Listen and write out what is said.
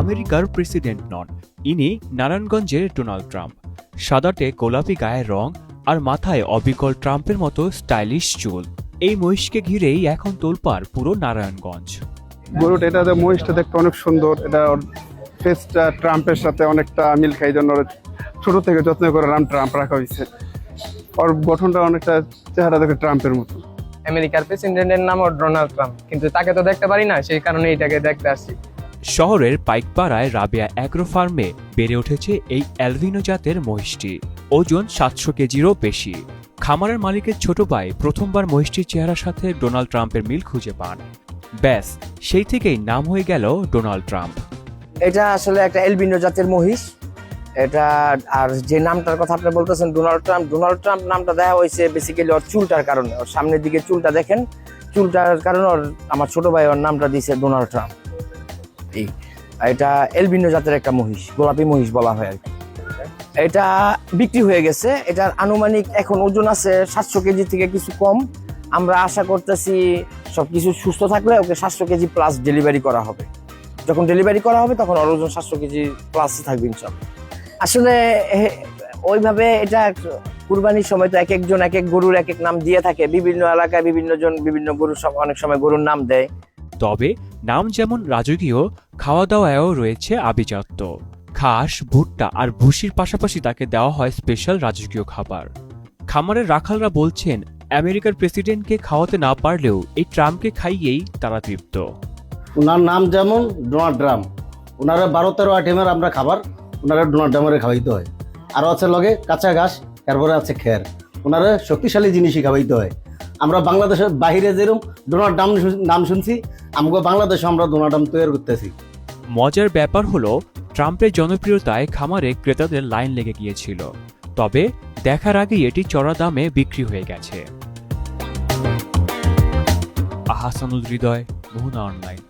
আমেরিকার প্রেসিডেন্ট নন, ইনি নারায়ণগঞ্জের ডোনাল্ড ট্রাম্প। সাদাটে গোলাপি গায়ের রং আর মাথায় অবিকল ট্রাম্পের মতো স্টাইলিশ চুল। এই মহিষকে ঘিরেই এখন তোলপাড় পুরো নারায়ণগঞ্জ। গরুটা এটা মহিষটা দেখতে অনেক সুন্দর, এটা ওর ফেসটা ট্রাম্পের সাথে অনেকটা মিল খাই, জন্য ছোট থেকে যত্ন করে ট্রাম্প রাখা হয়েছে। ওর গঠনটা অনেকটা চেহারা দেখে ট্রাম্পের মতো। আমেরিকার প্রেসিডেন্টের নাম ডোনাল্ড ট্রাম্প, কিন্তু তাকে তো দেখতে পারি না, সেই কারণে এটাকে দেখতে আসছি। শহরের পাইকপাড়ায় রাবেয়া অ্যাগ্রো ফার্মে বেড়ে উঠেছে এই অ্যালবিনো জাতের মহিষটি। ওজন 700 কেজিরও বেশি। খামারের মালিকের ছোট ভাই প্রথমবার মহিষটির চেহারার সাথে ডোনাল্ড ট্রাম্পের মিল খুঁজে পান। ব্যাস, সেই থেকেই নাম হয়ে গেল ডোনাল্ড ট্রাম্প। এটা আসলে একটা এলবিনো জাতের মহিষ। এটা আর যে নামটার কথা আপনি বলতেছেন ডোনাল্ড ট্রাম্প নামটা দেওয়া হয়েছে বেসিক্যালি ওর চুলটার কারণে। ওর সামনের দিকে চুলটা দেখেন, চুলটার কারণে ওর আমার ছোট ভাই ওর নামটা দিয়েছে ডোনাল্ড ট্রাম্প। এটা এলবিনো জাতের একটা মহিষ, গোলাপি মহিষ বলা হয় আর কি। এটা বিক্রি হয়ে গেছে। এটার আনুমানিক এখন ওজন আছে 700 কেজি থেকে কিছু কম। আমরা আশা করতেছি সবকিছু সুস্থ থাকলে ওকে 700 কেজি প্লাস ডেলিভারি করা হবে। যখন ডেলিভারি করা হবে তখন ওর ওজন 700 কেজি প্লাস থাকবে ইনশাল্লাহ। আসলে ওইভাবে এটা কুরবানির সময় তো এক একজন এক এক গরুর এক এক নাম দিয়ে থাকে। বিভিন্ন এলাকায় বিভিন্ন জন বিভিন্ন গরুর অনেক সময় গরুর নাম দেয়। তবে নাম যেমন রাজকীয়, খাওয়া দাওয়ায়ও রয়েছে আভিজাত্য। ঘাস, ভুট্টা আর ভুসির পাশাপাশি তাকে দেওয়া হয় স্পেশাল রাজকীয় খাবার। খামারের রাখালরা বলছেন, আমেরিকার প্রেসিডেন্টকে খাওয়াতে না পারলেও এই ট্রাম্পকে খাইয়েই তারা তৃপ্ত। ওনার নাম যেমন ডোনাল্ড ট্রাম্প, ওনারা 12-13 আইটেমের আমরা খাবার ওনারা ডোনাল্ড ট্রাম্পের খাওয়াইতে হয়। আরও আছে লগে কাঁচা ঘাস, তারপরে আছে খের। ওনারা শক্তিশালী জিনিসই খাওয়াইতে হয়। আমরা বাংলাদেশের বাহিরে যেরকম ডোনাল্ড ট্রাম্প নাম শুনছি, আমাকে বাংলাদেশে আমরা ডোনাল্ড ট্রাম্প তৈরি করতেছি। মজার ব্যাপার হলো, ট্রাম্পের জনপ্রিয়তায় খামারে ক্রেতাদের লাইন লেগে গিয়েছিল। তবে দেখার আগেই এটি চড়া দামে বিক্রি হয়ে গেছে। আহসানুল হৃদয়, মোহনা অনলাইন।